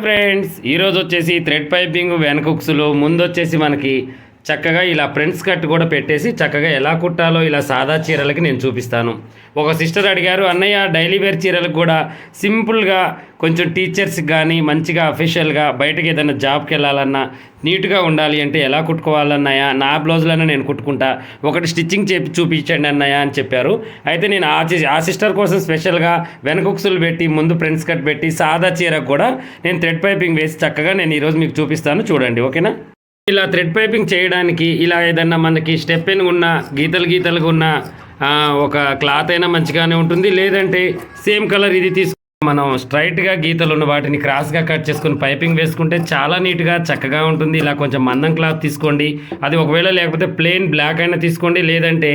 Friends, ఈరోజు వచ్చేసి thread piping వెనక ఉక్సులు ముందు వచ్చేసి మనకి చక్కగా ఇలా ఫ్రంట్స్ కట్ కూడా పెట్టేసి చక్కగా ఎలా కుట్టాలో ఇలా సాదా చీరలకి నేను చూపిస్తాను. ఒక సిస్టర్ అడిగారు, అన్నయ్య డైలీ వేర్ చీరలకు కూడా సింపుల్గా కొంచెం టీచర్స్కి కానీ మంచిగా అఫీషియల్గా బయటకి ఏదైనా జాబ్కి వెళ్ళాలన్నా నీట్గా ఉండాలి అంటే ఎలా కుట్టుకోవాలన్నయ్య, నా బ్లౌజులన్నా నేను కుట్టుకుంటా, ఒకటి స్టిచ్చింగ్ చూపించండి అన్నయ్య అని చెప్పారు. అయితే నేను ఆ సిస్టర్ కోసం స్పెషల్గా వెనక ఉక్సులు పెట్టి ముందు ఫ్రంట్స్ కట్ పెట్టి సాదా చీరకు కూడా నేను థ్రెడ్ పైపింగ్ వేసి చక్కగా నేను ఈరోజు మీకు చూపిస్తాను, చూడండి. ఓకేనా? ఇలా థ్రెడ్ పైపింగ్ చేయడానికి ఇలా ఏదన్నా మనకి స్టెప్ ఎన్ ఉన్న గీతలుగా ఉన్న ఒక క్లాత్ అయినా మంచిగానే ఉంటుంది. లేదంటే సేమ్ కలర్ ఇది తీసుకు మనం స్ట్రైట్గా గీతలు ఉన్న వాటిని క్రాస్గా కట్ చేసుకుని పైపింగ్ వేసుకుంటే చాలా నీట్గా చక్కగా ఉంటుంది. ఇలా కొంచెం మందం క్లాత్ తీసుకోండి. అది ఒకవేళ లేకపోతే ప్లెయిన్ బ్లాక్ అయినా తీసుకోండి. లేదంటే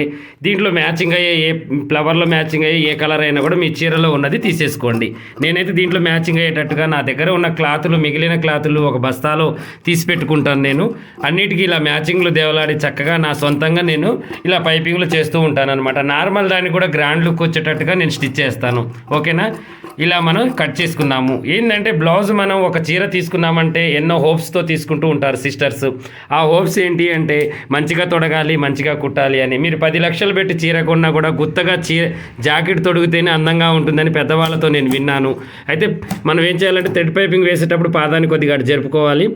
దీంట్లో మ్యాచింగ్ అయ్యే ఏ ఫ్లవర్లో మ్యాచింగ్ అయ్యే ఏ కలర్ అయినా కూడా మీ చీరలో ఉన్నది తీసేసుకోండి. నేనైతే దీంట్లో మ్యాచింగ్ అయ్యేటట్టుగా నా దగ్గర ఉన్న క్లాతులు, మిగిలిన క్లాతులు ఒక బస్తాలో తీసి పెట్టుకుంటాను. నేను అన్నిటికీ ఇలా మ్యాచింగ్లు దేవలాడి చక్కగా నా సొంతంగా నేను ఇలా పైపింగ్లు చేస్తూ ఉంటాను అనమాట. నార్మల్ దానికి కూడా గ్రాండ్ లుక్ వచ్చేటట్టుగా నేను స్టిచ్ చేస్తాను. ఓకేనా? ఇలా మనం కట్ చేసుకున్నాము. ఏంటంటే బ్లౌజ్ మనం ఒక చీర తీసుకున్నామంటే ఎన్నో హోప్స్తో తీసుకుంటూ ఉంటారు సిస్టర్స్. ఆ హోప్స్ ఏంటి అంటే మంచిగా తొడగాలి, మంచిగా కుట్టాలి అని. మీరు 10 లక్షలు పెట్టి చీర కొన్నా కూడా గుత్తగా జాకెట్ తొడిగితేనే అందంగా ఉంటుందని పెద్దవాళ్ళతో నేను విన్నాను. అయితే మనం ఏం చేయాలంటే థ్రెడ్ పైపింగ్ వేసేటప్పుడు పాదాన్ని కొద్దిగా జరుపుకోవాలి.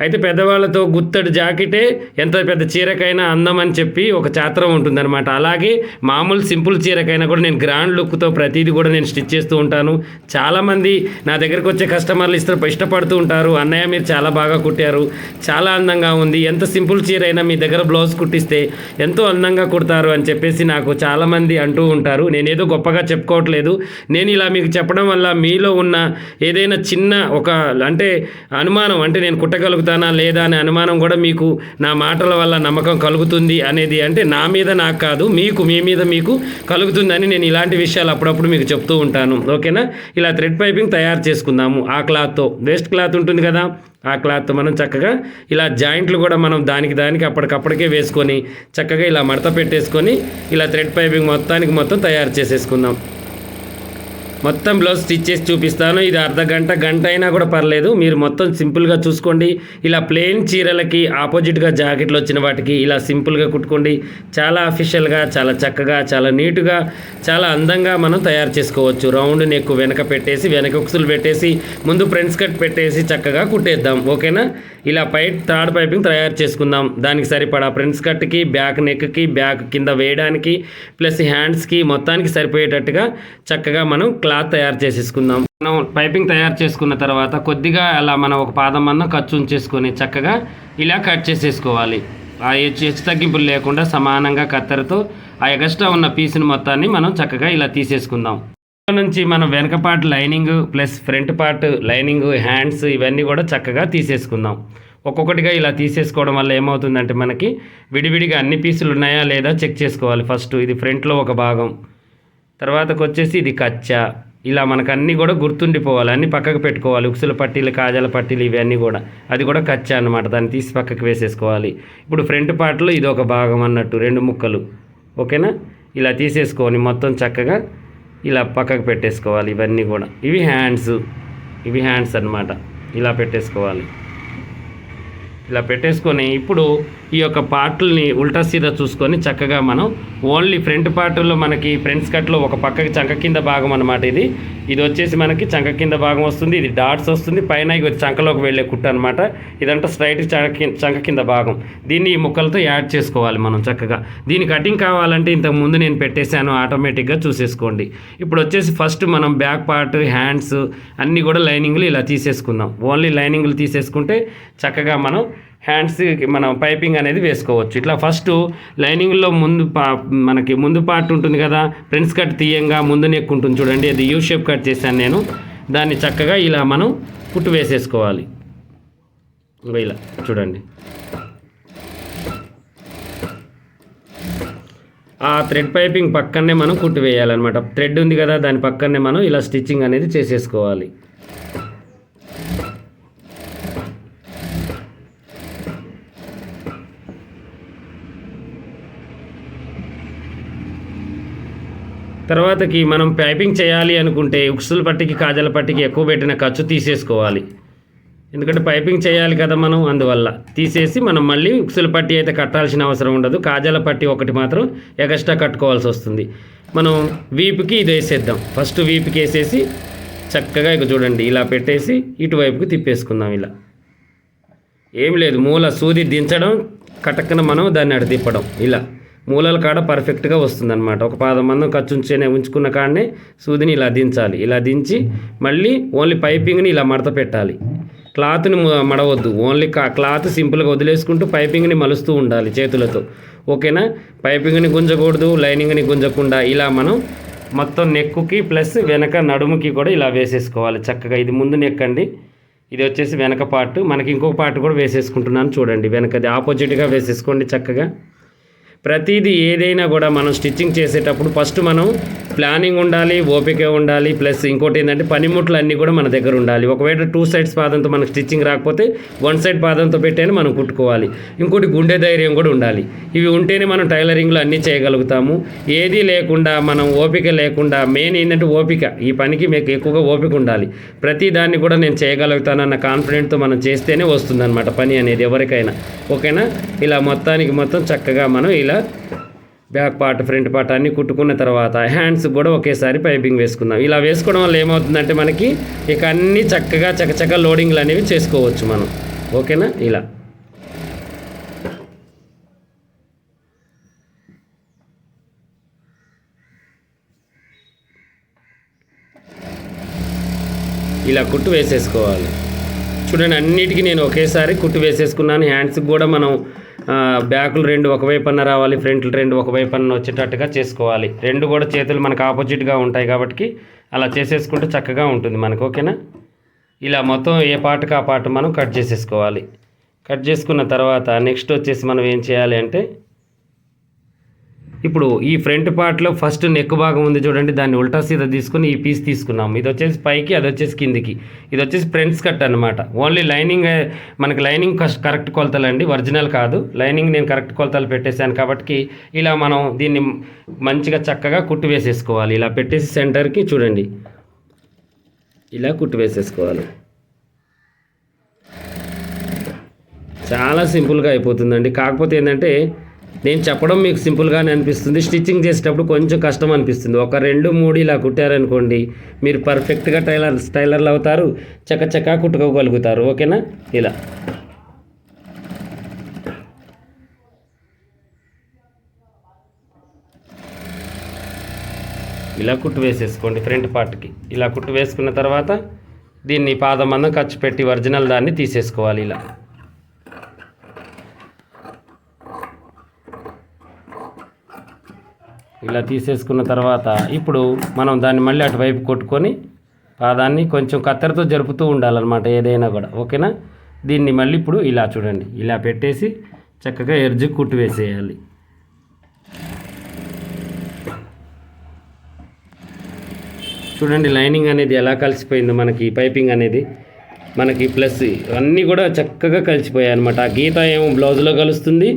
అయితే పెద్దవాళ్ళతో గుత్తడి జాకెటే ఎంత పెద్ద చీరకైనా అందం అని చెప్పి ఒక చాత్రం ఉంటుందన్నమాట. అలాగే మామూలు సింపుల్ చీరకైనా కూడా నేను గ్రాండ్ లుక్తో ప్రతిదీ కూడా నేను స్టిచ్ చేస్తూ ఉంటాను. చాలామంది నా దగ్గరకు వచ్చే కస్టమర్లు ఇష్టపడుతూ ఉంటారు, అన్నయ్య మీరు చాలా బాగా కుట్టారు, చాలా అందంగా ఉంది, ఎంత సింపుల్ చీర అయినా మీ దగ్గర బ్లౌజ్ కుట్టిస్తే ఎంతో అందంగా కుడతారు అని చెప్పేసి నాకు చాలామంది అంటూ ఉంటారు. నేనేదో గొప్పగా చెప్పుకోవట్లేదు. నేను ఇలా మీకు చెప్పడం వల్ల మీలో ఉన్న ఏదైనా చిన్న ఒక అంటే అనుమానం, అంటే నేను కుట్టగలుగుతానా లేదా అనే అనుమానం కూడా మీకు నా మాటల వల్ల నమ్మకం కలుగుతుంది అనేది, అంటే నా మీద నాకు కాదు మీ మీద మీకు కలుగుతుందని నేను ఇలాంటి విషయాలు అప్పుడప్పుడు మీకు చెప్తూ ఉంటాను. ఓకేనా? ఇలా థ్రెడ్ పైపింగ్ తయారు చేసుకుందాము. ఆ క్లాత్తో, వేస్ట్ క్లాత్ ఉంటుంది కదా, ఆ క్లాత్ మనం చక్కగా ఇలా జాయింట్లు కూడా మనం దానికి అప్పటికప్పటికే వేసుకొని చక్కగా ఇలా మడత పెట్టేసుకొని ఇలా థ్రెడ్ పైపింగ్ మొత్తం తయారు చేసేసుకుందాం. మొత్తం బ్లౌజ్ స్టిచ్ చేసి చూపిస్తాను. ఇది గంట అయినా కూడా పర్లేదు, మీరు మొత్తం సింపుల్గా చూసుకోండి. ఇలా ప్లెయిన్ చీరలకి ఆపోజిట్గా జాకెట్లు వచ్చిన వాటికి ఇలా సింపుల్గా కుట్టుకోండి. చాలా అఫీషియల్గా, చాలా చక్కగా, చాలా నీట్గా, చాలా అందంగా మనం తయారు చేసుకోవచ్చు. రౌండ్ నెక్ వెనక పెట్టేసి, వెనక ఉక్సులు పెట్టేసి, ముందు ఫ్రంట్స్ కట్ పెట్టేసి చక్కగా కుట్టేద్దాం. ఓకేనా? ఇలా థర్డ్ పైపింగ్ తయారు చేసుకుందాం. దానికి సరిపడా ఫ్రంట్స్ కట్కి, బ్యాక్ నెక్కి, బ్యాక్ కింద వేయడానికి ప్లస్ హ్యాండ్స్కి మొత్తానికి సరిపోయేటట్టుగా చక్కగా మనం క్లాత్ తయారు చేసేసుకుందాం. మనం పైపింగ్ తయారు చేసుకున్న తర్వాత కొద్దిగా అలా మనం ఒక పాదం అన్న ఖర్చు ఉంచేసుకొని చక్కగా ఇలా కట్ చేసేసుకోవాలి. ఆ హెచ్చు తగ్గింపులు లేకుండా సమానంగా కత్తెరతో ఆ ఎక్స్ట్రా ఉన్న పీసుని మొత్తాన్ని మనం చక్కగా ఇలా తీసేసుకుందాం. నుంచి మనం వెనక part lining plus front part lining, hands ఇవన్నీ కూడా చక్కగా తీసేసుకుందాం. ఒక్కొక్కటిగా ఇలా తీసేసుకోవడం వల్ల ఏమవుతుందంటే మనకి విడివిడిగా అన్ని పీసులు ఉన్నాయా లేదా చెక్ చేసుకోవాలి. ఫస్ట్ ఇది ఫ్రంట్లో ఒక భాగం, తర్వాతకు వచ్చేసి ఇది కచ్చా. ఇలా మనకు అన్నీ కూడా గుర్తుండిపోవాలి, అన్నీ పక్కకు పెట్టుకోవాలి. ఉక్సుల పట్టీలు, కాజాల పట్టీలు ఇవన్నీ కూడా, అది కూడా కచ్చా అనమాట, దాన్ని తీసి పక్కకు వేసేసుకోవాలి. ఇప్పుడు ఫ్రంట్ పార్ట్లో ఇది ఒక భాగం అన్నట్టు 2 ముక్కలు. ఓకేనా? ఇలా తీసేసుకొని మొత్తం చక్కగా ఇలా పక్కకు పెట్టేసుకోవాలి. ఇవన్నీ కూడా ఇవి హ్యాండ్స్ అన్నమాట. ఇలా పెట్టేసుకోవాలి. ఇలా పెట్టేసుకొని ఇప్పుడు ఈ యొక్క పార్ట్లని ఉల్టా సీదా చూసుకొని చక్కగా మనం ఓన్లీ ఫ్రంట్ పార్ట్లో మనకి ఫ్రంట్స్ కట్లో ఒక పక్కకి చంక కింద భాగం అనమాట. ఇది వచ్చేసి మనకి చంక కింద భాగం వస్తుంది, ఇది డాట్స్ వస్తుంది, పైన ఇది చంకలోకి వెళ్ళే కుట్ట అనమాట. ఇదంతా స్ట్రైట్ చంక కింద భాగం. దీన్ని ఈ ముక్కలతో యాడ్ చేసుకోవాలి మనం చక్కగా. దీని కటింగ్ కావాలంటే ఇంతకుముందు నేను పెట్టేశాను, ఆటోమేటిక్గా చూసేసుకోండి. ఇప్పుడు వచ్చేసి ఫస్ట్ మనం బ్యాక్ పార్ట్, హ్యాండ్స్ అన్నీ కూడా లైనింగ్లు ఇలా తీసేసుకుందాం. ఓన్లీ లైనింగ్లు తీసేసుకుంటే చక్కగా మనం హ్యాండ్స్కి మనం పైపింగ్ అనేది వేసుకోవచ్చు. ఇట్లా ఫస్ట్ లైనింగ్లో మనకి ముందు పార్ట్ ఉంటుంది కదా, ఫ్రంట్స్ కట్ తీయంగా ముందు నెక్ ఉంటుంది చూడండి, అది యూ షేప్ కట్ చేశాను నేను. దాన్ని చక్కగా ఇలా మనం కుట్టు వేసేసుకోవాలి. ఇలా చూడండి, ఆ థ్రెడ్ పైపింగ్ పక్కనే మనం కుట్టు వేయాలన్నమాట. థ్రెడ్ ఉంది కదా, దాని పక్కనే మనం ఇలా స్టిచ్చింగ్ అనేది చేసేసుకోవాలి. తర్వాతకి మనం పైపింగ్ చేయాలి అనుకుంటే ఉక్సుల పట్టికి, కాజల పట్టికి ఎక్కువ పెట్టిన ఖర్చు తీసేసుకోవాలి. ఎందుకంటే పైపింగ్ చేయాలి కదా మనం, అందువల్ల తీసేసి మనం మళ్ళీ ఉక్సుల పట్టి అయితే కట్టాల్సిన అవసరం ఉండదు. కాజాల పట్టి ఒకటి మాత్రం ఎక్స్ట్రా కట్టుకోవాల్సి వస్తుంది. మనం వీపుకి ఇది వేసేద్దాం. ఫస్ట్ వీపుకి వేసేసి చక్కగా ఇక చూడండి ఇలా పెట్టేసి ఇటువైపుకి తిప్పేసుకుందాం. ఇలా ఏం లేదు, మూల సూది దించడం, కటక్కన మనం దాన్ని అటు తిప్పడం. ఇలా మూలల కాడ పర్ఫెక్ట్గా వస్తుందన్నమాట. ఒక పాదం మందం ఉంచుకున్న కాడనే సూదిని ఇలా దించాలి. ఇలా దించి మళ్ళీ ఓన్లీ పైపింగ్ని ఇలా మడత పెట్టాలి. క్లాత్ని మడవద్దు, ఓన్లీ క్లాత్ సింపుల్గా వదిలేసుకుంటూ పైపింగ్ని మలుస్తూ ఉండాలి చేతులతో. ఓకేనా? పైపింగ్ని గుంజకూడదు, లైనింగ్ని గుంజకుండా ఇలా మనం మొత్తం నెక్కుకి ప్లస్ వెనక నడుముకి కూడా ఇలా వేసేసుకోవాలి చక్కగా. ఇది ముందు నెక్ అండి, ఇది వచ్చేసి వెనక పార్ట్. మనకి ఇంకొక పార్ట్ కూడా వేసేసుకుంటున్నాను చూడండి. వెనకది ఆపోజిట్గా వేసేసుకోండి చక్కగా. ప్రతిదీ ఏదైనా కూడా మనం స్టిచ్చింగ్ చేసేటప్పుడు ఫస్ట్ మనం ప్లానింగ్ ఉండాలి, ఓపిక ఉండాలి, ప్లస్ ఇంకోటి ఏంటంటే పనిముట్లు అన్నీ కూడా మన దగ్గర ఉండాలి. ఒకవేళ 2 సైడ్స్ పాదంతో మనకు స్టిచ్చింగ్ రాకపోతే 1 సైడ్ పాదంతో పెట్టేనే మనం కుట్టుకోవాలి. ఇంకోటి గుండె ధైర్యం కూడా ఉండాలి. ఇవి ఉంటేనే మనం టైలరింగ్లో అన్నీ చేయగలుగుతాము. ఏదీ లేకుండా మనం ఓపిక లేకుండా, మెయిన్ ఏంటంటే ఓపిక, ఈ పనికి మీకు ఎక్కువగా ఓపిక ఉండాలి. ప్రతి దాన్ని కూడా నేను చేయగలుగుతానన్న కాన్ఫిడెంట్తో మనం చేస్తేనే వస్తుందన్నమాట పని అనేది ఎవరికైనా. ఓకేనా? ఇలా మొత్తానికి మొత్తం చక్కగా మనం ఇలా బ్యాక్ పార్ట్ ఫ్రంట్ పార్ట్ అన్నీ కుట్టుకున్న తర్వాత హ్యాండ్స్ కూడా ఒకేసారి పైపింగ్ వేసుకుందాం. ఇలా వేసుకోవడం వల్ల ఏమవుతుందంటే మనకి ఇక అన్నీ చక్కగా చకచక లోడింగ్లు అనేవి చేసుకోవచ్చు మనం. ఓకేనా? ఇలా ఇలా కుట్టు వేసేసుకోవాలి. చూడండి, అన్నిటికీ నేను ఒకేసారి కుట్టు వేసేసుకున్నాను. హ్యాండ్స్కి కూడా మనం బ్యాకులు 2 ఒకవైపున రావాలి, ఫ్రంట్లు 2 ఒకవైపున వచ్చేటట్టుగా చేసుకోవాలి. 2 కూడా చేతులు మనకు ఆపోజిట్గా ఉంటాయి కాబట్టి అలా చేసేసుకుంటే చక్కగా ఉంటుంది మనకు. ఓకేనా? ఇలా మొత్తం ఏ పార్ట్కి ఆ పార్ట్ మనం కట్ చేసేసుకోవాలి. కట్ చేసుకున్న తర్వాత నెక్స్ట్ వచ్చేసి మనం ఏం చేయాలి అంటే, ఇప్పుడు ఈ ఫ్రంట్ పార్ట్లో ఫస్ట్ నెక్ భాగం ఉంది చూడండి, దాన్ని ఉల్టా సీదా తీసుకుని ఈ పీస్ తీసుకున్నాము. ఇది వచ్చేసి పైకి, అది వచ్చేసి కిందికి. ఇది వచ్చేసి ఫ్రంట్స్ కట్ అనమాట. ఓన్లీ లైనింగ్, మనకి లైనింగ్ కరెక్ట్ కొలతలండి, ఒరిజినల్ కాదు. లైనింగ్ నేను కరెక్ట్ కొలతలు పెట్టేశాను కాబట్టి ఇలా మనం దీన్ని మంచిగా చక్కగా కుట్టు వేసేసుకోవాలి. ఇలా పెట్టేసి సెంటర్కి చూడండి ఇలా కుట్టు వేసేసుకోవాలి. చాలా సింపుల్గా అయిపోతుందండి. కాకపోతే ఏంటంటే నేను చెప్పడం మీకు సింపుల్గానే అనిపిస్తుంది, స్టిచ్చింగ్ చేసేటప్పుడు కొంచెం కష్టం అనిపిస్తుంది. ఒక 2, 3 ఇలా కుట్టారనుకోండి, మీరు పర్ఫెక్ట్గా టైలర్లు అవుతారు, చకచకా కుట్టుకోగలుగుతారు. ఓకేనా? ఇలా కుట్టు వేసేసుకోండి ఫ్రంట్ పార్ట్కి. ఇలా కుట్టు వేసుకున్న తర్వాత దీన్ని పాదం మందం ఖర్చు పెట్టి ఒరిజినల్ దాన్ని తీసేసుకోవాలి. ఇలా తీసేసుకున్న తర్వాత ఇప్పుడు మనం దాన్ని మళ్ళీ అటువైపు కొట్టుకొని పాదాన్ని కొంచెం కత్తెరతో జరుపుతూ ఉండాలన్నమాట ఏదైనా కూడా. ఓకేనా? దీన్ని మళ్ళీ ఇప్పుడు ఇలా చూడండి, ఇలా పెట్టేసి చక్కగా ఎర్జు కుట్టు వేసేయాలి. చూడండి లైనింగ్ అనేది ఎలా కలిసిపోయిందో మనకి, పైపింగ్ అనేది మనకి ప్లస్ అన్నీ కూడా చక్కగా కలిసిపోయాయి అనమాట. ఆ గీత ఏమో బ్లౌజ్లో కలుస్తుంది,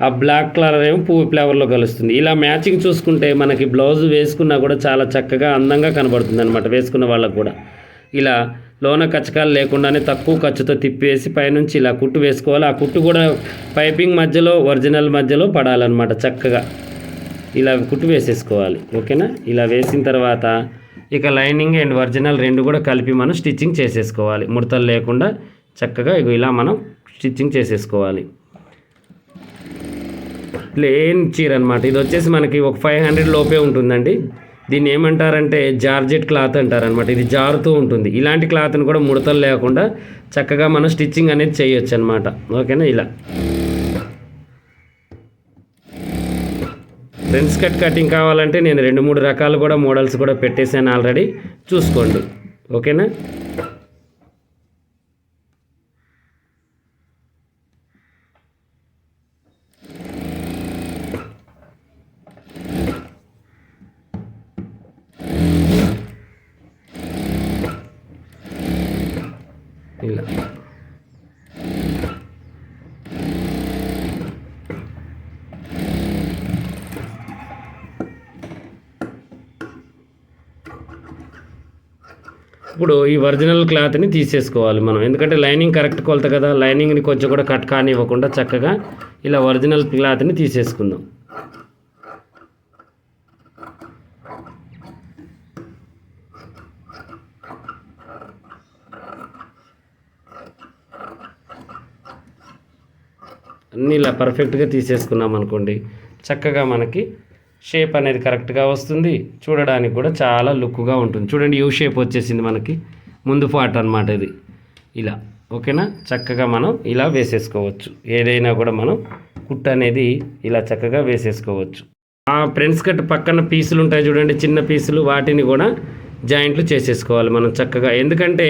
ఆ బ్లాక్ కలర్ ఏమో పువ్వు ఫ్లేవర్లో కలుస్తుంది. ఇలా మ్యాచింగ్ చూసుకుంటే మనకి బ్లౌజ్ వేసుకున్నా కూడా చాలా చక్కగా అందంగా కనబడుతుంది అనమాట వేసుకున్న వాళ్ళకు కూడా. ఇలా లోన కచ్చకాలు లేకుండానే తక్కువ ఖర్చుతో తిప్పేసి పైనుంచి ఇలా కుట్టు వేసుకోవాలి. ఆ కుట్టు కూడా పైపింగ్ మధ్యలో ఒరిజినల్ మధ్యలో పడాలన్నమాట. చక్కగా ఇలా కుట్టు వేసేసుకోవాలి. ఓకేనా? ఇలా వేసిన తర్వాత ఇక లైనింగ్ అండ్ ఒరిజినల్ 2 కూడా కలిపి మనం స్టిచ్చింగ్ చేసేసుకోవాలి. ముడతలు లేకుండా చక్కగా ఇలా మనం స్టిచ్చింగ్ చేసేసుకోవాలి. ప్లెయిన్ చీర అనమాట. ఇది వచ్చేసి మనకి ఒక 500 లోపే ఉంటుందండి. దీన్ని ఏమంటారంటే జార్జెట్ క్లాత్ అంటారనమాట. ఇది జారుతూ ఉంటుంది. ఇలాంటి క్లాత్ని కూడా ముడతలు లేకుండా చక్కగా మనం స్టిచ్చింగ్ అనేది చేయొచ్చు అనమాట. ఓకేనా? ఇలా ఫ్రెండ్స్ కటింగ్ కావాలంటే నేను 2-3 రకాలు కూడా మోడల్స్ కూడా పెట్టేశాను ఆల్రెడీ, చూసుకోండి. ఓకేనా? ఇలా ఇప్పుడు ఈ ఒరిజినల్ క్లాత్ని తీసేసుకోవాలి మనం, ఎందుకంటే లైనింగ్ కరెక్ట్ కొలత కదా, లైనింగ్ని కొంచెం కూడా కట్ కానివ్వకుండా చక్కగా ఇలా ఒరిజినల్ క్లాత్ని తీసేసుకుందాం. అన్నీ ఇలా పర్ఫెక్ట్గా తీసేసుకున్నాం అనుకోండి, చక్కగా మనకి షేప్ అనేది కరెక్ట్గా వస్తుంది, చూడడానికి కూడా చాలా లుక్గా ఉంటుంది. చూడండి యూ షేప్ వచ్చేసింది మనకి, ముందు పార్ట్ అనమాట ఇది. ఇలా ఓకేనా, చక్కగా మనం ఇలా వేసేసుకోవచ్చు. ఏదైనా కూడా మనం కుట్టు అనేది ఇలా చక్కగా వేసేసుకోవచ్చు. ఆ ఫ్రంట్ కట్ పక్కన పీసులు ఉంటాయి చూడండి, చిన్న పీసులు, వాటిని కూడా జాయింట్లు చేసేసుకోవాలి మనం చక్కగా. ఎందుకంటే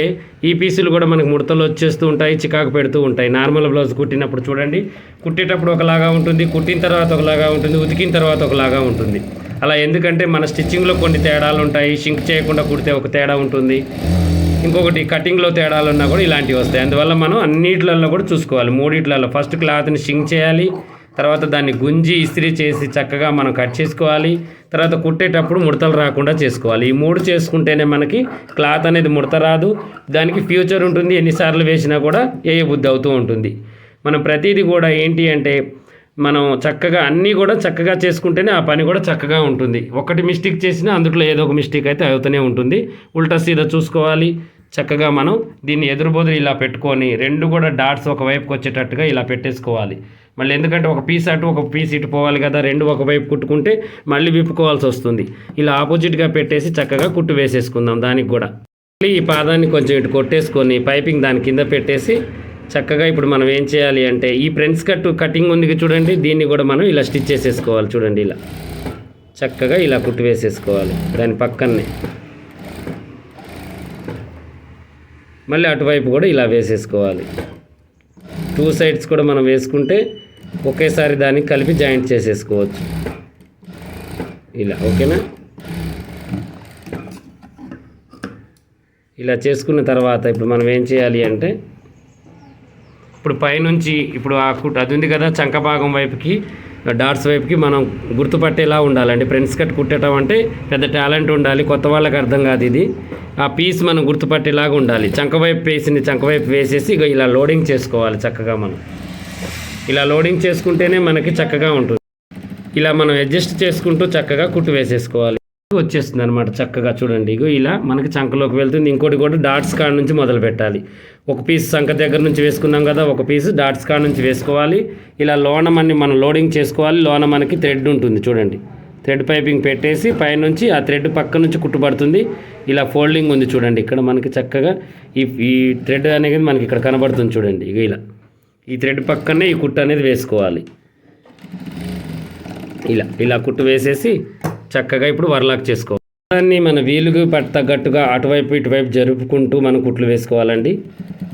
ఈ పీసులు కూడా మనకు ముడతలు వచ్చేస్తూ ఉంటాయి, చికాకు పెడుతూ ఉంటాయి. నార్మల్ బ్లౌజ్ కుట్టినప్పుడు చూడండి, కుట్టేటప్పుడు ఒకలాగా ఉంటుంది, కుట్టిన తర్వాత ఒకలాగా ఉంటుంది, ఉతికిన తర్వాత ఒకలాగా ఉంటుంది. అలా ఎందుకంటే మన స్టిచ్చింగ్లో కొన్ని తేడాలు ఉంటాయి, షింక్ చేయకుండా కుడితే ఒక తేడా ఉంటుంది, ఇంకొకటి కటింగ్లో తేడాలు ఉన్నా కూడా ఇలాంటివి వస్తాయి. అందువల్ల మనం అన్నిట్లలో కూడా చూసుకోవాలి. మూడిట్లలో ఫస్ట్ క్లాత్ని షింక్ చేయాలి, తర్వాత దాన్ని గుంజి ఇస్త్రీ చేసి చక్కగా మనం కట్ చేసుకోవాలి, తర్వాత కుట్టేటప్పుడు ముడతలు రాకుండా చేసుకోవాలి. ఈ మూడు చేసుకుంటేనే మనకి క్లాత్ అనేది ముడత రాదు, దానికి ఫ్యూచర్ ఉంటుంది, ఎన్నిసార్లు వేసినా కూడా ఏ బుద్ధి అవుతూ ఉంటుంది. మనం ప్రతిదీ కూడా ఏంటి అంటే మనం చక్కగా అన్నీ కూడా చక్కగా చేసుకుంటేనే ఆ పని కూడా చక్కగా ఉంటుంది. ఒకటి మిస్టేక్ చేసినా అందులో ఏదో ఒక మిస్టేక్ అయితే అవుతూనే ఉంటుంది. ఉల్టా సీదా చూసుకోవాలి. చక్కగా మనం దీన్ని ఎదురుబోదురు ఇలా పెట్టుకొని రెండు కూడా డాట్స్ ఒకవైపుకి వచ్చేటట్టుగా ఇలా పెట్టేసుకోవాలి. మళ్ళీ ఎందుకంటే ఒక పీస్ అటు ఒక పీస్ ఇటు పోవాలి కదా, రెండు ఒకవైపు కుట్టుకుంటే మళ్ళీ విప్పుకోవాల్సి వస్తుంది. ఇలా ఆపోజిట్గా పెట్టేసి చక్కగా కుట్టు వేసేసుకుందాం. దానికి కూడా ఈ పాదాన్ని కొంచెం ఇటు కొట్టేసుకొని పైపింగ్ దాని కింద పెట్టేసి చక్కగా ఇప్పుడు మనం ఏం చేయాలి అంటే ఈ ఫ్రంట్ కటింగ్ ఉంది చూడండి, దీన్ని కూడా మనం ఇలా స్టిచ్ చేసేసుకోవాలి. చూడండి ఇలా చక్కగా ఇలా కుట్టు వేసేసుకోవాలి. దాని పక్కనే మళ్ళీ అటువైపు కూడా ఇలా వేసేసుకోవాలి. టూ సైడ్స్ కూడా మనం వేసుకుంటే ఒకేసారి దాన్ని కలిపి జాయింట్ చేసేసుకోవచ్చు. ఇలా ఓకేనా, ఇలా చేసుకున్న తర్వాత ఇప్పుడు మనం ఏం చేయాలి అంటే ఇప్పుడు పైనుంచి ఇప్పుడు ఆ కుట్ అది ఉంది కదా, చంక భాగం వైపుకి డాట్స్ వైపుకి మనం గుర్తుపట్టేలా ఉండాలండి. ఫ్రంట్ కట్ కుట్టడం అంటే పెద్ద టాలెంట్ ఉండాలి, కొత్త వాళ్ళకి అర్థం కాదు ఇది. ఆ పీస్ మనం గుర్తుపట్టేలాగా ఉండాలి. చంకవైపు పీస్ని చంకవైపు వేసేసి ఇక ఇలా లోడింగ్ చేసుకోవాలి. చక్కగా మనం ఇలా లోడింగ్ చేసుకుంటేనే మనకి చక్కగా ఉంటుంది. ఇలా మనం అడ్జస్ట్ చేసుకుంటూ చక్కగా కుట్టు వేసేసుకోవాలి. వచ్చేస్తుంది అనమాట చక్కగా. చూడండి ఇగో ఇలా మనకి చంకలోకి వెళ్తుంది. ఇంకోటి కూడా డాట్స్ కాడ నుంచి మొదలు పెట్టాలి. ఒక పీస్ చంక దగ్గర నుంచి వేసుకున్నాం కదా, ఒక పీస్ డాట్స్ కాడ నుంచి వేసుకోవాలి. ఇలా లోనమని మనం లోడింగ్ చేసుకోవాలి. లోన మనకి థ్రెడ్ ఉంటుంది చూడండి, థ్రెడ్ పైపింగ్ పెట్టేసి పైనుంచి ఆ థ్రెడ్ పక్క నుంచి కుట్టుబడుతుంది. ఇలా ఫోల్డింగ్ ఉంది చూడండి, ఇక్కడ మనకి చక్కగా ఈ థ్రెడ్ అనేది మనకి ఇక్కడ కనబడుతుంది చూడండి. ఇక ఇలా ఈ థ్రెడ్ పక్కనే ఈ కుట్టు అనేది వేసుకోవాలి. ఇలా కుట్టు వేసేసి చక్కగా ఇప్పుడు వర్లాక్ చేసుకోవాలి. దాన్ని మన వీలుకి తగ్గట్టుగా అటువైపు ఇటువైపు జరుపుకుంటూ మనం కుట్లు వేసుకోవాలండి.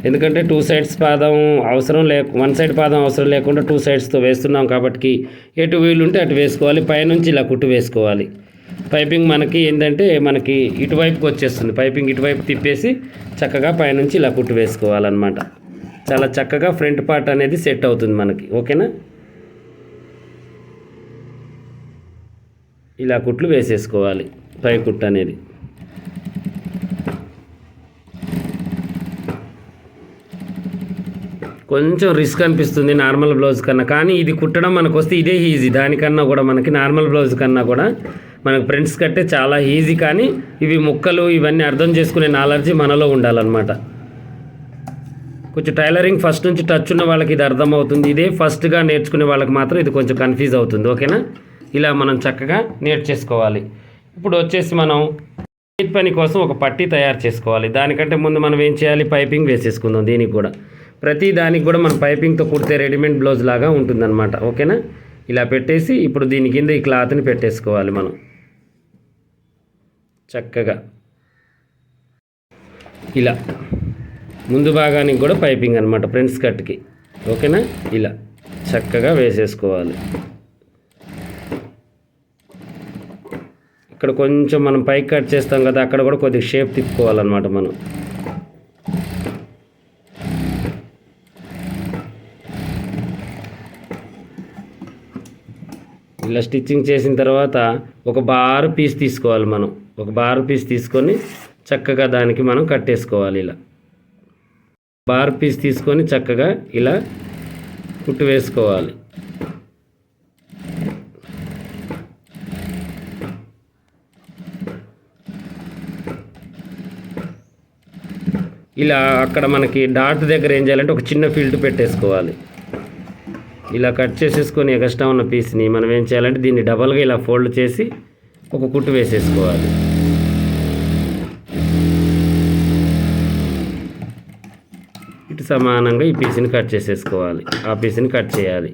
ఎందుకంటే టూ సైడ్స్ పాదం అవసరం వన్ సైడ్ పాదం అవసరం లేకుండా టూ సైడ్స్తో వేస్తున్నాం కాబట్టి ఎటు వీలుంటే అటు వేసుకోవాలి. పైనుంచి ఇలా కుట్టు వేసుకోవాలి. పైపింగ్ మనకి ఏంటంటే మనకి ఇటువైపుకి వచ్చేస్తుంది. పైపింగ్ ఇటువైపు తిప్పేసి చక్కగా పైనుంచి ఇలా కుట్టు వేసుకోవాలన్నమాట. చాలా చక్కగా ఫ్రంట్ పార్ట్ అనేది సెట్ అవుతుంది మనకి. ఓకేనా, ఇలా కుట్లు వేసేసుకోవాలి. పై కుట్టు అనేది కొంచెం రిస్క్ అనిపిస్తుంది నార్మల్ బ్లౌజ్ కన్నా, కానీ ఇది కుట్టడం మనకు వస్తే ఇదే ఈజీ. దానికన్నా కూడా మనకి నార్మల్ బ్లౌజ్ కన్నా కూడా మనకు ఫ్రంట్స్ కట్టే చాలా ఈజీ. కానీ ఇవి ముక్కలు ఇవన్నీ అర్థం చేసుకునే నాలెడ్జీ మనలో ఉండాలన్నమాట. కొంచెం టైలరింగ్ ఫస్ట్ నుంచి టచ్ ఉన్న వాళ్ళకి ఇది అర్థమవుతుంది. ఇదే ఫస్ట్గా నేర్చుకునే వాళ్ళకి మాత్రం ఇది కొంచెం కన్ఫ్యూజ్ అవుతుంది. ఓకేనా, ఇలా మనం చక్కగా నేర్చేసుకోవాలి. ఇప్పుడు వచ్చేసి మనం పని కోసం ఒక పట్టీ తయారు చేసుకోవాలి. దానికంటే ముందు మనం ఏం చేయాలి, పైపింగ్ వేసేసుకుందాం. దీనికి కూడా ప్రతి దానికి కూడా మనం పైపింగ్తో కుడితే రెడీమేడ్ బ్లౌజ్ లాగా ఉంటుందన్నమాట. ఓకేనా, ఇలా పెట్టేసి ఇప్పుడు దీని కింద ఈ క్లాత్ని పెట్టేసుకోవాలి మనం చక్కగా. ఇలా ముందు భాగానికి కూడా పైపింగ్ అనమాట ఫ్రంట్ కట్కి. ఓకేనా, ఇలా చక్కగా వేసేసుకోవాలి. ఇక్కడ కొంచెం మనం పైకి కట్ చేస్తాం కదా, అక్కడ కూడా కొద్దిగా షేప్ తిప్పుకోవాలన్నమాట మనం. ఇలా స్టిచ్చింగ్ చేసిన తర్వాత ఒక బారు పీస్ తీసుకోవాలి మనం. ఒక బారు పీస్ తీసుకొని చక్కగా దానికి మనం కట్టేసుకోవాలి. ఇలా బార్ పీస్ తీసుకొని చక్కగా ఇలా కుట్టు వేసుకోవాలి. ఇలా అక్కడ మనకి డాట్ దగ్గర ఏం చేయాలంటే ఒక చిన్న ఫిల్ట్ పెట్టేసుకోవాలి. ఇలా కట్ చేసేసుకొని ఎక్స్ట్రా ఉన్న పీస్ని మనం ఏం చేయాలంటే దీన్ని డబల్గా ఇలా ఫోల్డ్ చేసి ఒక కుట్టు వేసేసుకోవాలి. ఇటు సమానంగా ఈ పీస్ని కట్ చేసేసుకోవాలి. ఆ పీస్ని కట్ చేయాలి.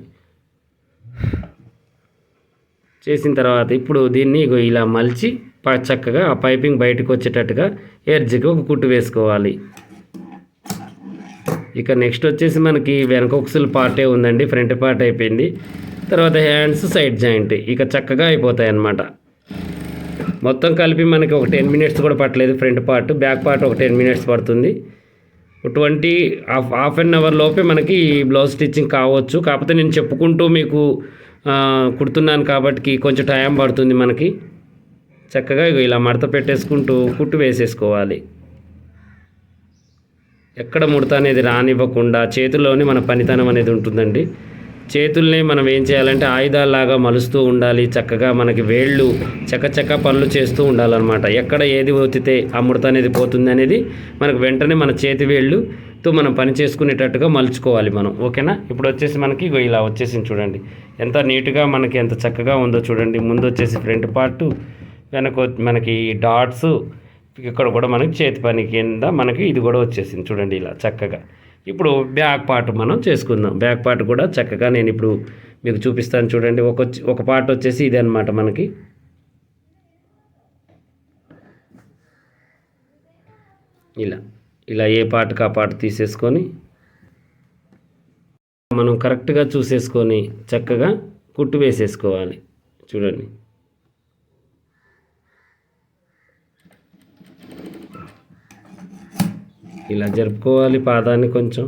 చేసిన తర్వాత ఇప్పుడు దీన్ని ఇలా మలిచి చక్కగా ఆ పైపింగ్ బయటకు వచ్చేటట్టుగా ఎడ్జ్కి ఒక కుట్టు వేసుకోవాలి. ఇక నెక్స్ట్ వచ్చేసి మనకి వెనక ఉక్సుల పార్టే ఉందండి, ఫ్రంట్ పార్ట్ అయిపోయింది. తర్వాత హ్యాండ్స్, సైడ్ జాయింట్ ఇక చక్కగా అయిపోతాయి అన్నమాట. మొత్తం కలిపి మనకి ఒక 10 మినిట్స్ కూడా పట్టలేదు. ఫ్రంట్ పార్ట్, బ్యాక్ పార్ట్ ఒక 10 మినిట్స్ పడుతుంది. 20 హాఫ్ అన్ అవర్ లోపే మనకి బ్లౌజ్ స్టిచ్చింగ్ కావచ్చు. కాకపోతే నేను చెప్పుకుంటూ మీకు కుడుతున్నాను కాబట్టి కొంచెం టైం పడుతుంది మనకి. చక్కగా ఇలా మడత పెట్టేసుకుంటూ కుట్టు వేసేసుకోవాలి. ఎక్కడ ముడత అనేది రానివ్వకుండా చేతుల్లోనే మన పనితనం అనేది ఉంటుందండి. చేతుల్ని మనం ఏం చేయాలంటే ఆయుధాలాగా మలుస్తూ ఉండాలి. చక్కగా మనకి వేళ్ళు చక్కచక్క పనులు చేస్తూ ఉండాలన్నమాట. ఎక్కడ ఏది ఒత్తితే ఆ ముడత అనేది పోతుంది అనేది మనకు వెంటనే మన చేతి వేళ్ళుతో మనం పని చేసుకునేటట్టుగా మలుచుకోవాలి మనం. ఓకేనా? ఇప్పుడు వచ్చేసి మనకి ఇలా వచ్చేసింది చూడండి, ఎంత నీట్గా మనకి ఎంత చక్కగా ఉందో చూడండి. ముందు వచ్చేసి ఫ్రంట్ పార్ట్, వెనక మనకి డాట్స్, ఇక్కడ కూడా మనకి చేతి పని కింద మనకి ఇది కూడా వచ్చేసింది చూడండి ఇలా చక్కగా. ఇప్పుడు బ్యాక్ పార్ట్ మనం చేసుకుందాం. బ్యాక్ పార్ట్ కూడా చక్కగా నేను ఇప్పుడు మీకు చూపిస్తాను చూడండి. ఒక పార్ట్ వచ్చేసి ఇది అనమాట మనకి. ఇలా ఏ పార్ట్కి ఆ పార్ట్ తీసేసుకొని మనం కరెక్ట్గా చూసేసుకొని చక్కగా కుట్టు వేసేసుకోవాలి. చూడండి ఇలా జరుపుకోవాలి. పాదాన్ని కొంచెం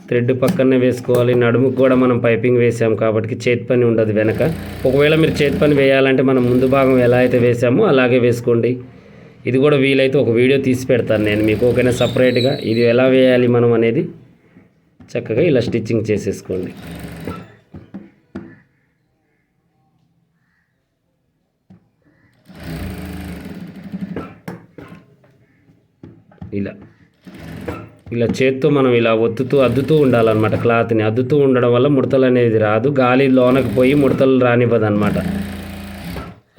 థ్రెడ్ పక్కనే వేసుకోవాలి. నడుముకు కూడా మనం పైపింగ్ వేసాం కాబట్టి చేతి పని ఉండదు వెనక. ఒకవేళ మీరు చేతి పని వేయాలంటే మనం ముందు భాగం ఎలా అయితే వేసామో అలాగే వేసుకోండి. ఇది కూడా వీలైతే ఒక వీడియో తీసి పెడతాను నేను మీకు, ఓకేనా? సపరేట్గా ఇది ఎలా వేయాలి మనం అనేది చక్కగా ఇలా స్టిచ్చింగ్ చేసేసుకోండి. ఇలా చేత్తో మనం ఇలా అద్దుతూ ఉండాలన్నమాట. క్లాత్ని అద్దుతూ ఉండడం వల్ల ముడతలు అనేది రాదు. గాలి లోనకి పోయి ముడతలు రానివ్వదన్నమాట.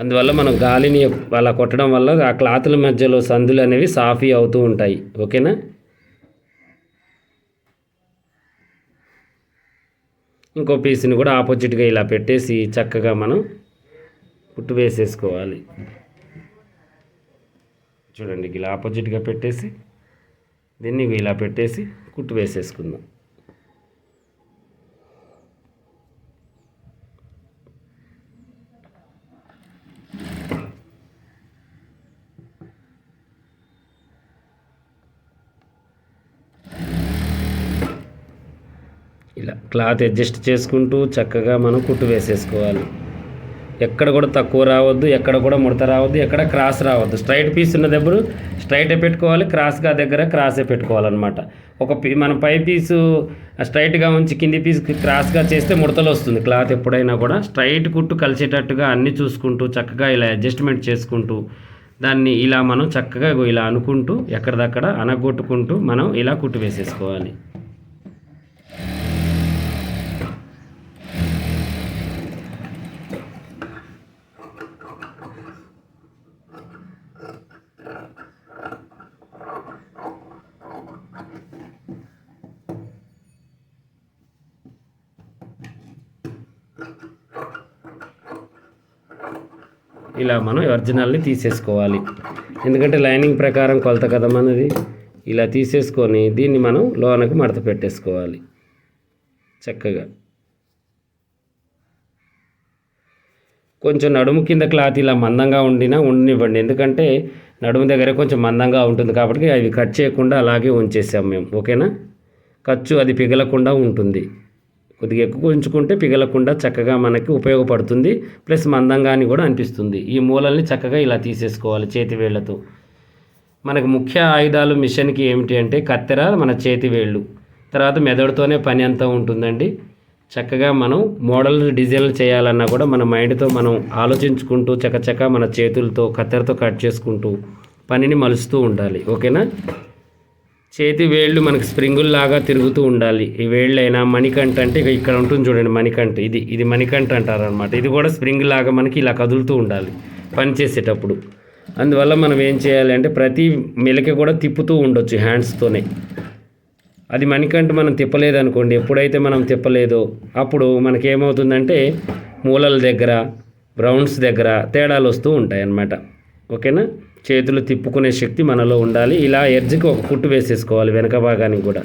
అందువల్ల మనం గాలిని అలా కొట్టడం వల్ల ఆ క్లాతుల మధ్యలో సందులు అనేవి సాఫీ అవుతూ ఉంటాయి. ఓకేనా? ఇంకో పీస్ని కూడా ఆపోజిట్గా ఇలా పెట్టేసి చక్కగా మనం కుట్టు వేసేసుకోవాలి. చూడండి ఇలా ఆపోజిట్గా పెట్టేసి దీన్ని ఇలా పెట్టేసి కుట్టు వేసేసుకుందాం. ఇలా క్లాత్ అడ్జస్ట్ చేసుకుంటూ చక్కగా మనం కుట్టు వేసేసుకోవాలి. ఎక్కడ కూడా తక్కువ రావద్దు, ఎక్కడ కూడా ముడత రావద్దు, ఎక్కడ క్రాస్ రావద్దు. స్ట్రైట్ పీస్ ఉన్న దగ్గర స్ట్రైటే పెట్టుకోవాలి, క్రాస్గా దగ్గర క్రాసే పెట్టుకోవాలన్నమాట. మనం పై పీసు స్ట్రైట్గా ఉంచి కింది పీస్ క్రాస్గా చేస్తే ముడతలు వస్తుంది. క్లాత్ ఎప్పుడైనా కూడా స్ట్రైట్ కుట్టు కలిసేటట్టుగా అన్నీ చూసుకుంటూ చక్కగా ఇలా అడ్జస్ట్మెంట్ చేసుకుంటూ దాన్ని ఇలా మనం చక్కగా ఇలా అనుకుంటూ ఎక్కడిదక్కడ అనగొట్టుకుంటూ మనం ఇలా కుట్టు వేసేసుకోవాలి. ఇలా మనం ఒరిజినల్ని తీసేసుకోవాలి. ఎందుకంటే లైనింగ్ ప్రకారం కొలత కదా మనది. ఇలా తీసేసుకొని దీన్ని మనం లోనకి మడత పెట్టేసుకోవాలి చక్కగా. కొంచెం నడుము కింద క్లాత్ ఇలా మందంగా ఉండనివ్వండి. ఎందుకంటే నడుము దగ్గర కొంచెం మందంగా ఉంటుంది కాబట్టి అవి కట్ చేయకుండా అలాగే ఉంచేసాం మేము. ఓకేనా? ఖర్చు అది పిగలకుండా ఉంటుంది. కొద్దిగా ఎక్కువ ఉంచుకుంటే పిగలకుండా చక్కగా మనకి ఉపయోగపడుతుంది. ప్లస్ మందంగా అని కూడా అనిపిస్తుంది. ఈ మూలల్ని చక్కగా ఇలా తీసేసుకోవాలి చేతి వేళ్ళతో. మనకు ముఖ్య ఆయుధాలు మిషన్కి ఏమిటి అంటే కత్తెర, మన చేతి వేళ్ళు, తర్వాత మెదడుతోనే పని అంతా ఉంటుందండి. చక్కగా మనం మోడల్ డిజైన్లు చేయాలన్నా కూడా మన మైండ్తో మనం ఆలోచించుకుంటూ చకచక మన చేతులతో కత్తెరతో కట్ చేసుకుంటూ పనిని మలుస్తూ ఉండాలి. ఓకేనా. చేతి వేళ్ళు మనకి స్ప్రింగుల్లాగా తిరుగుతూ ఉండాలి. ఈ వేళ్ళైనా మణికంఠ అంటే ఇక ఇక్కడ ఉంటుంది చూడండి, మణికంఠ. ఇది మణికంఠ అంటారు అనమాట. ఇది కూడా స్ప్రింగ్ లాగా మనకి ఇలా కదులుతూ ఉండాలి పని చేసేటప్పుడు. అందువల్ల మనం ఏం చేయాలి అంటే ప్రతి మెలిక కూడా తిప్పుతూ ఉండొచ్చు హ్యాండ్స్తోనే. అది మణికంఠ మనం తిప్పలేదనుకోండి, ఎప్పుడైతే మనం తిప్పలేదో అప్పుడు మనకేమవుతుందంటే మూలల దగ్గర, రౌండ్స్ దగ్గర తేడాలు వస్తూ ఉంటాయి అన్నమాట. ఓకేనా. చేతులు తిప్పుకునే శక్తి మనలో ఉండాలి. ఇలా ఎడ్జ్కి ఒక కుట్టు వేసేసుకోవాలి వెనక భాగానికి కూడా.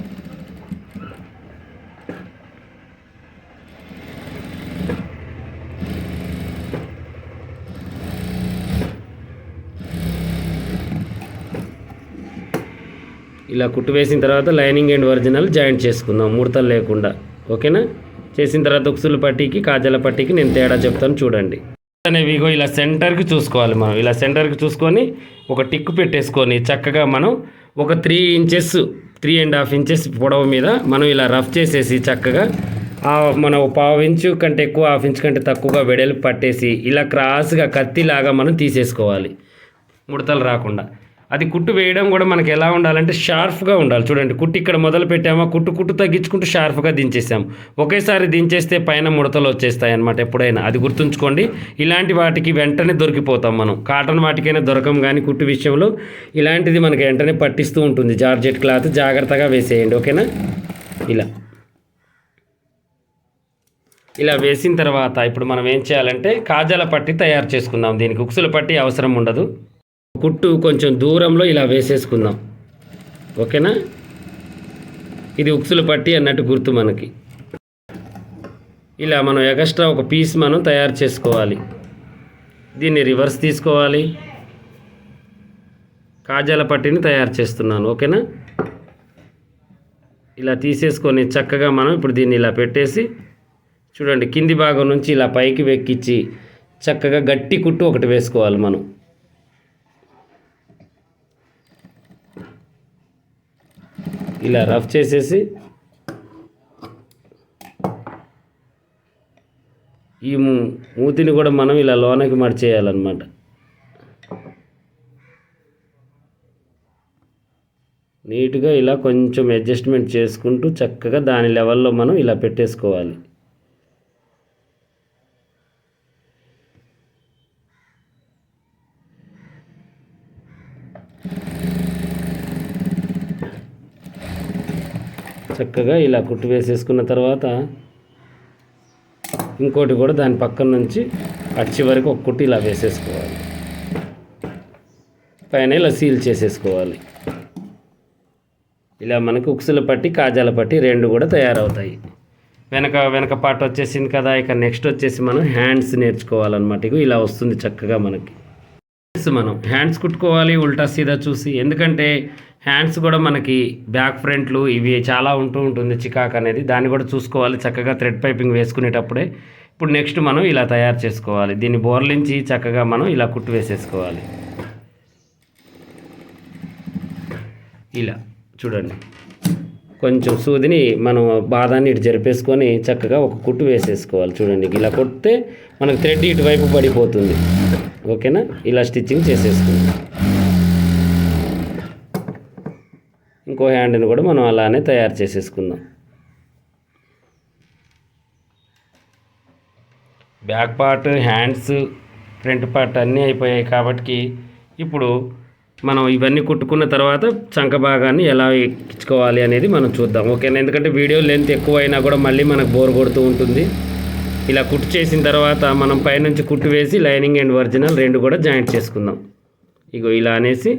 ఇలా కుట్టు వేసిన తర్వాత లైనింగ్ అండ్ ఒరిజినల్ జాయింట్ చేసుకుందాం ముడతలు లేకుండా. ఓకేనా. చేసిన తర్వాత ఉక్సుల పట్టీకి కాజాల పట్టీకి నేను తేడా చెప్తాను చూడండి. అనేవి ఇలా సెంటర్కి చూసుకోవాలి. మనం ఇలా సెంటర్కి చూసుకొని ఒక టిక్ పెట్టేసుకొని చక్కగా మనం ఒక 3 ఇంచెస్ 3.5 ఇంచెస్ పొడవు మీద మనం ఇలా రఫ్ చేసేసి చక్కగా మనం 1/2 ఇంచు కంటే ఎక్కువ, 1/2 ఇంచు కంటే తక్కువగా వెడల్పు పట్టేసి ఇలా క్రాస్గా కత్తిలాగా మనం తీసేసుకోవాలి ముడతలు రాకుండా. అది కుట్టు వేయడం కూడా మనకి ఎలా ఉండాలంటే షార్ప్గా ఉండాలి. చూడండి, కుట్టు ఇక్కడ మొదలు పెట్టామా, కుట్టు తగ్గించుకుంటూ షార్ప్గా దించేసాం. ఒకేసారి దించేస్తే పైన ముడతలు వచ్చేస్తాయి అన్నమాట. ఎప్పుడైనా అది గుర్తుంచుకోండి. ఇలాంటి వాటికి వెంటనే దొరికిపోతాం మనం. కాటన్ వాటికైనా దొరకం, కానీ కుట్టు విషయంలో ఇలాంటిది మనకి వెంటనే పట్టిస్తూ ఉంటుంది. జార్జెట్ క్లాత్ జాగ్రత్తగా వేసేయండి. ఓకేనా. ఇలా వేసిన తర్వాత ఇప్పుడు మనం ఏం చేయాలంటే కాజాల పట్టి తయారు చేసుకుందాం. దీనికి ఉక్సుల పట్టి అవసరం ఉండదు. కుట్టు కొంచెం దూరంలో ఇలా వేసేసుకుందాం. ఓకేనా. ఇది ఉక్సుల పట్టి అన్నట్టు గుర్తు మనకి. ఇలా మనం ఎక్స్ట్రా ఒక పీస్ మనం తయారు చేసుకోవాలి. దీన్ని రివర్స్ తీసుకోవాలి. కాజాల పట్టిని తయారు చేస్తున్నాను. ఓకేనా. ఇలా తీసేసుకొని చక్కగా మనం ఇప్పుడు దీన్ని ఇలా పెట్టేసి చూడండి, కింది భాగం నుంచి ఇలా పైకి వెక్కించి చక్కగా గట్టి కుట్టు ఒకటి వేసుకోవాలి మనం. ఇలా రఫ్ చేసేసి ఈ మూతిని కూడా మనం ఇలా లోనకి మడిచేయాలన్నమాట. నీట్గా ఇలా కొంచెం అడ్జస్ట్మెంట్ చేసుకుంటూ చక్కగా దాని లెవెల్లో మనం ఇలా పెట్టేసుకోవాలి. చక్కగా ఇలా కుట్టు వేసేసుకున్న తర్వాత ఇంకోటి కూడా దాని పక్కన నుంచి అచ్చి వరకు ఒక కుట్టు ఇలా వేసేసుకోవాలి. పైన ఇలా సీల్ చేసేసుకోవాలి. ఇలా మనకు ఉక్సుల పట్టి కాజాల పట్టి 2 కూడా తయారవుతాయి. వెనక పార్ట్ వచ్చేసింది కదా. ఇక నెక్స్ట్ వచ్చేసి మనం హ్యాండ్స్ నేర్చుకోవాలన్నమాట. ఇలా వస్తుంది చక్కగా మనకి. మనం హ్యాండ్స్ కుట్టుకోవాలి ఉల్టా సీదా చూసి. ఎందుకంటే హ్యాండ్స్ కూడా మనకి బ్యాక్ ఫ్రంట్లు ఇవి చాలా ఉంటుంది చికాక్ అనేది. దాన్ని కూడా చూసుకోవాలి చక్కగా థ్రెడ్ పైపింగ్ వేసుకునేటప్పుడే. ఇప్పుడు నెక్స్ట్ మనం ఇలా తయారు చేసుకోవాలి. దీన్ని బోర్లించి చక్కగా మనం ఇలా కుట్టు వేసేసుకోవాలి. ఇలా చూడండి, కొంచెం సూదిని మనం బాదాన్ని ఇటు జరిపేసుకొని చక్కగా ఒక కుట్టు వేసేసుకోవాలి. చూడండి, ఇలా కొడితే మనకు థ్రెడ్ ఇటువైపు పడిపోతుంది. ఓకేనా. ఇలా స్టిచ్చింగ్ చేసేసుకుందాం. ఇంకో హ్యాండ్ని కూడా మనం అలానే తయారు చేసేసుకుందాం. Back part, hands, front part అన్నీ అయిపోయాయి కాబట్టి ఇప్పుడు మనం ఇవన్నీ కుట్టుకున్న తర్వాత చంక భాగాన్ని ఎలా ఎక్కించుకోవాలి అనేది మనం చూద్దాం. ఓకేనా. ఎందుకంటే వీడియో లెంత్ ఎక్కువ అయినా కూడా మళ్ళీ మనకు బోర్ కొడుతూ ఉంటుంది. ఇలా కుట్టు చేసిన తర్వాత మనం పైనుంచి కుట్టు వేసి లైనింగ్ అండ్ ఒరిజినల్ 2 కూడా జాయింట్ చేసుకుందాం. ఇలా అనేసి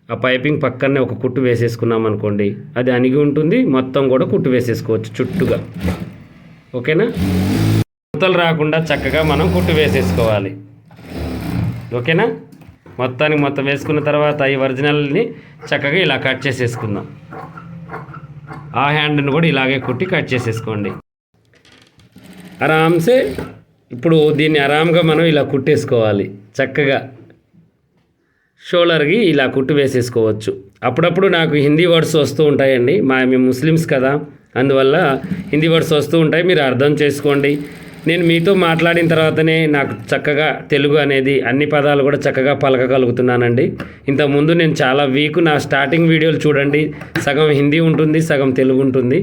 ఆ పైపింగ్ పక్కనే ఒక కుట్టు వేసేసుకున్నాం అనుకోండి, అది అణిగి ఉంటుంది. మొత్తం కూడా కుట్టు వేసేసుకోవచ్చు చుట్టుగా. ఓకేనా. ముడతలు రాకుండా చక్కగా మనం కుట్టు వేసేసుకోవాలి. ఓకేనా. మొత్తం వేసుకున్న తర్వాత ఈ ఒరిజినల్ని చక్కగా ఇలా కట్ చేసేసుకుందాం. ఆ హ్యాండ్ని కూడా ఇలాగే కుట్టి కట్ చేసేసుకోండి ఆరామ్సే. ఇప్పుడు దీన్ని ఆరాంగా మనం ఇలా కుట్టేసుకోవాలి చక్కగా. షోల్డర్కి ఇలా కుట్టు వేసేసుకోవచ్చు. అప్పుడప్పుడు నాకు హిందీ వర్డ్స్ వస్తూ ఉంటాయండి, మేము ముస్లిమ్స్ కదా, అందువల్ల హిందీ వర్డ్స్ వస్తూ ఉంటాయి, మీరు అర్థం చేసుకోండి. నేను మీతో మాట్లాడిన తర్వాతనే నాకు చక్కగా తెలుగు అనేది అన్ని పదాలు కూడా చక్కగా పలకగలుగుతున్నానండి. ఇంతకుముందు నేను చాలా వీక్, నా స్టార్టింగ్ వీడియోలు చూడండి, సగం హిందీ ఉంటుంది, సగం తెలుగు ఉంటుంది.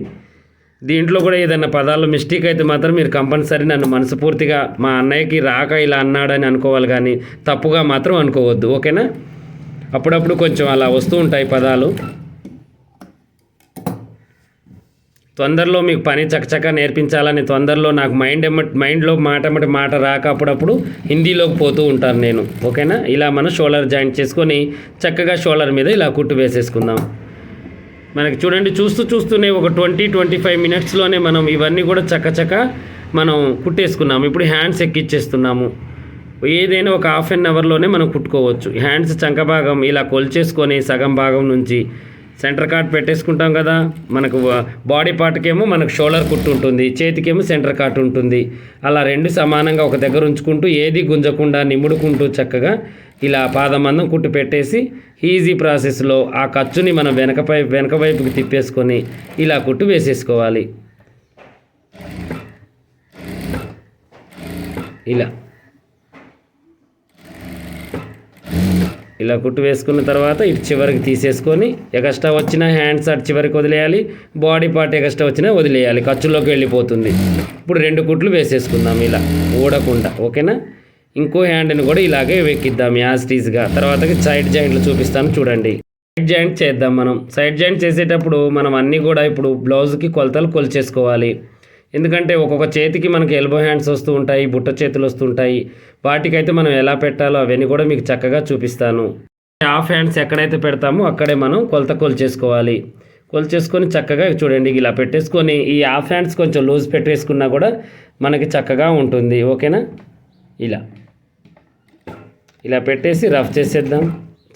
దీంట్లో కూడా ఏదైనా పదాల్లో మిస్టేక్ అయితే మాత్రం మీరు కంపల్సరీ నన్ను మనస్ఫూర్తిగా మా అన్నయ్యకి రాక ఇలా అన్నాడని అనుకోవాలి, కానీ తప్పుగా మాత్రం అనుకోవద్దు, ఓకేనా. అప్పుడప్పుడు కొంచెం అలా వస్తూ ఉంటాయి పదాలు. తొందరలో మీకు పని చకచకా నేర్పించాలని తొందరలో నాకు మైండ్లో మాట రాక అప్పుడప్పుడు హిందీలోకి పోతూ ఉంటాను నేను, ఓకేనా. ఇలా మనం షోల్డర్ జాయింట్ చేసుకొని చక్కగా షోల్డర్ మీద ఇలా కుట్టు వేసేసుకుందాం. మనకి చూడండి, చూస్తూనే ఒక 20-25 మినిట్స్లోనే మనం ఇవన్నీ కూడా చకచక మనం కుట్టేసుకున్నాము. ఇప్పుడు హ్యాండ్స్ ఎక్కిచ్చేస్తున్నాము. ఏదైనా ఒక హాఫ్ అన్ అవర్లోనే మనం కుట్టుకోవచ్చు. హ్యాండ్స్ చంక భాగం ఇలా కొలిచేసుకొని సగం భాగం నుంచి సెంటర్ కార్ట్ పెట్టేసుకుంటాం కదా. మనకు బాడీ పార్ట్కేమో మనకు షోల్డర్ కుట్టు ఉంటుంది, చేతికేమో సెంటర్ కార్ట్ ఉంటుంది. అలా రెండు సమానంగా ఒక దగ్గర ఉంచుకుంటూ ఏది గుంజకుండా నిముడుకుంటూ చక్కగా ఇలా పాదమందం కుట్టు పెట్టేసి ఈజీ ప్రాసెస్లో ఆ ఖర్చుని మనం వెనక వైపుకి తిప్పేసుకొని ఇలా కుట్టు వేసేసుకోవాలి. ఇలా కుట్టు వేసుకున్న తర్వాత ఇటు చివరికి తీసేసుకొని ఎగస్ట్రా వచ్చిన హ్యాండ్స్ అటు చివరికి వదిలేయాలి, బాడీ పార్ట్ ఎగస్ట్రా వచ్చినా వదిలేయాలి, ఖర్చులోకి వెళ్ళిపోతుంది. ఇప్పుడు 2 కుట్లు వేసేసుకుందాం ఇలా ఊడకుండా, ఓకేనా. ఇంకో హ్యాండ్ని కూడా ఇలాగే వెక్కిద్దాం యాస్టీస్గా. తర్వాత సైడ్ జాయింట్లు చూపిస్తాను చూడండి. సైడ్ జాయింట్ చేద్దాం మనం. సైడ్ జాయింట్ చేసేటప్పుడు మనం అన్నీ కూడా ఇప్పుడు బ్లౌజ్కి కొలతలు కొలిచేసుకోవాలి. ఎందుకంటే ఒక్కొక్క చేతికి మనకి ఎల్బో హ్యాండ్స్ వస్తూ ఉంటాయి, బుట్ట చేతులు వస్తుంటాయి. వాటికైతే మనం ఎలా పెట్టాలో అవన్నీ కూడా మీకు చక్కగా చూపిస్తాను. హాఫ్ హ్యాండ్స్ ఎక్కడైతే పెడతామో అక్కడే మనం కొలిచేసుకోవాలి. కొలిచేసుకొని చక్కగా చూడండి ఇలా పెట్టేసుకొని ఈ హాఫ్ హ్యాండ్స్ కొంచెం లూజ్ పెట్టేసుకున్నా కూడా మనకి చక్కగా ఉంటుంది, ఓకేనా. ఇలా పెట్టేసి రఫ్ చేసేద్దాం.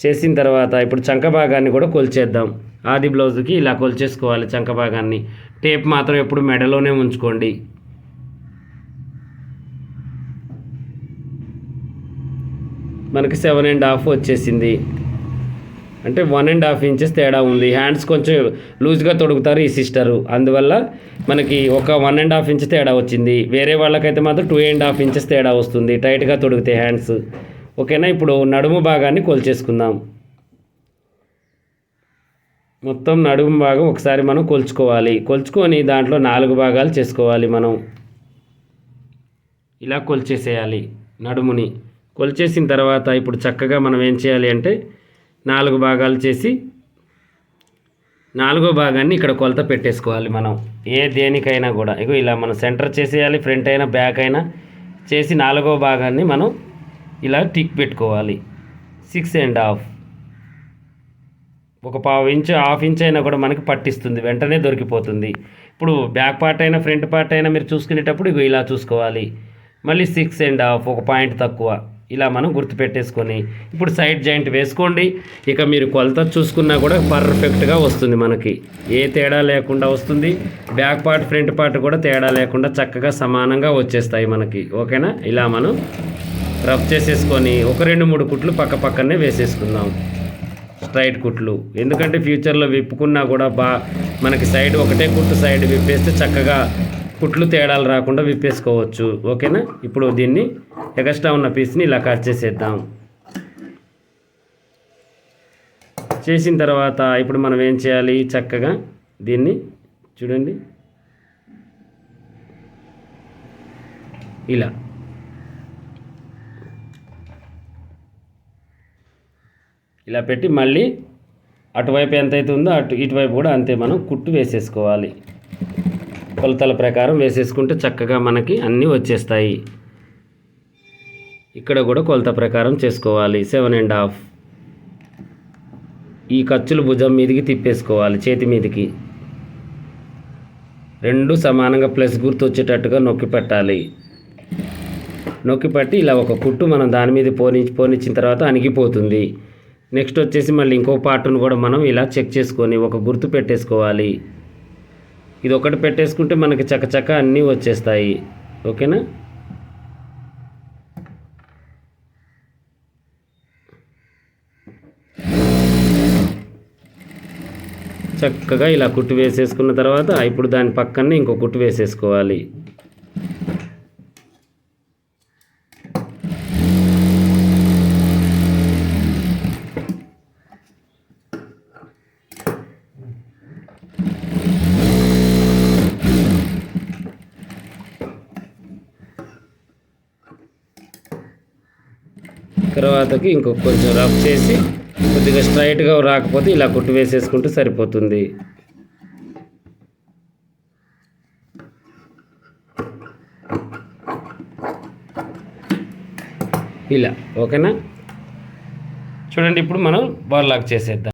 చేసిన తర్వాత ఇప్పుడు చంక భాగాన్ని కూడా కొలిచేద్దాం. ఆది బ్లౌజ్కి ఇలా కొలిచేసుకోవాలి చంక భాగాన్ని. టేప్ మాత్రం ఎప్పుడు మెడలోనే ఉంచుకోండి. మనకి 7.5 వచ్చేసింది, అంటే 1.5 ఇంచెస్ తేడా ఉంది. హ్యాండ్స్ కొంచెం లూజ్గా తొడుగుతారు ఈ సిస్టరు, అందువల్ల మనకి ఒక 1.5 ఇంచ్ తేడా వచ్చింది. వేరే వాళ్ళకైతే మాత్రం 2.5 ఇంచెస్ తేడా వస్తుంది టైట్గా తొడిగితే హ్యాండ్స్, ఓకేనా. ఇప్పుడు నడుము భాగాన్ని కొలిచేసుకుందాం. మొత్తం నడుము భాగం ఒకసారి మనం కొలుచుకొని దాంట్లో 4 భాగాలు చేసుకోవాలి. మనం ఇలా కొలిచేసేయాలి నడుముని. కొలిచేసిన తర్వాత ఇప్పుడు చక్కగా మనం ఏం చేయాలి అంటే 4 భాగాలు చేసి 4వ భాగాన్ని ఇక్కడ కొలత పెట్టేసుకోవాలి మనం. దేనికైనా కూడా ఇగో ఇలా మనం సెంటర్ చేసేయాలి, ఫ్రంట్ అయినా బ్యాక్ అయినా చేసి 4వ భాగాన్ని మనం ఇలా టిక్ పెట్టుకోవాలి. 6.5, ఒక 1/2 ఇంచ్ అయినా కూడా మనకి పట్టిస్తుంది, వెంటనే దొరికిపోతుంది. ఇప్పుడు బ్యాక్ పార్ట్ అయినా ఫ్రంట్ పార్ట్ అయినా మీరు చూసుకునేటప్పుడు ఇగో ఇలా చూసుకోవాలి. మళ్ళీ 6.5, ఒక పాయింట్ తక్కువ, ఇలా మనం గుర్తుపెట్టేసుకొని ఇప్పుడు సైడ్ జాయింట్ వేసుకోండి. ఇక మీరు కొలత చూసుకున్నా కూడా పర్ఫెక్ట్గా వస్తుంది, మనకి ఏ తేడా లేకుండా వస్తుంది. బ్యాక్ పార్ట్ ఫ్రంట్ పార్ట్ కూడా తేడా లేకుండా చక్కగా సమానంగా వచ్చేస్తాయి మనకి, ఓకేనా. ఇలా మనం రఫ్ చేసేసుకొని ఒక 2-3 కుట్లు పక్కనే వేసేసుకుందాం, స్ట్రైట్ కుట్లు. ఎందుకంటే ఫ్యూచర్లో విప్పుకున్నా కూడా మనకి సైడ్ ఒకటే కుట్టు సైడ్ విప్పేస్తే చక్కగా కుట్లు తేడాలు రాకుండా విప్పేసుకోవచ్చు, ఓకేనా. ఇప్పుడు దీన్ని ఎక్స్ట్రా ఉన్న పీస్ని ఇలా కట్ చేసేద్దాం. చేసిన తర్వాత ఇప్పుడు మనం ఏం చేయాలి, చక్కగా దీన్ని చూడండి ఇలా పెట్టి మళ్ళీ అటువైపు ఎంతైతే ఉందో ఇటువైపు కూడా అంతే మనం కుట్టు వేసేసుకోవాలి. కొలతల ప్రకారం వేసేసుకుంటే చక్కగా మనకి అన్నీ వచ్చేస్తాయి. ఇక్కడ కూడా కొలత ప్రకారం చేసుకోవాలి. 7.5 ఈ ఖర్చులు భుజం మీదకి తిప్పేసుకోవాలి, చేతి మీదకి 2 సమానంగా ప్లస్ గుర్తు వచ్చేటట్టుగా నొక్కి పెట్టాలి. నొక్కి పట్టి ఇలా ఒక కుట్టు మనం దాని మీద పోనిచ్చిన తర్వాత అణిగిపోతుంది. నెక్స్ట్ వచ్చేసి మళ్ళీ ఇంకో పార్ట్ను కూడా మనం ఇలా చెక్ చేసుకొని ఒక గుర్తు పెట్టేసుకోవాలి. ఇది ఒకటి పెట్టేసుకుంటే మనకి చకచక అన్నీ వచ్చేస్తాయి, ఓకేనా. చక్కగా ఇలా కుట్టు వేసేసుకున్న తర్వాత ఇప్పుడు దాని పక్కనే ఇంకో కుట్టు వేసేసుకోవాలి. తర్వాతకి కొంచెం రఫ్ చేసి కొద్దిగా స్ట్రైట్గా రాకపోతే ఇలా కుట్టు వేసేసుకుంటే సరిపోతుంది. ఇలా ఓకేనా. చూడండి ఇప్పుడు మనం బాల్ లాక్ చేసేద్దాం.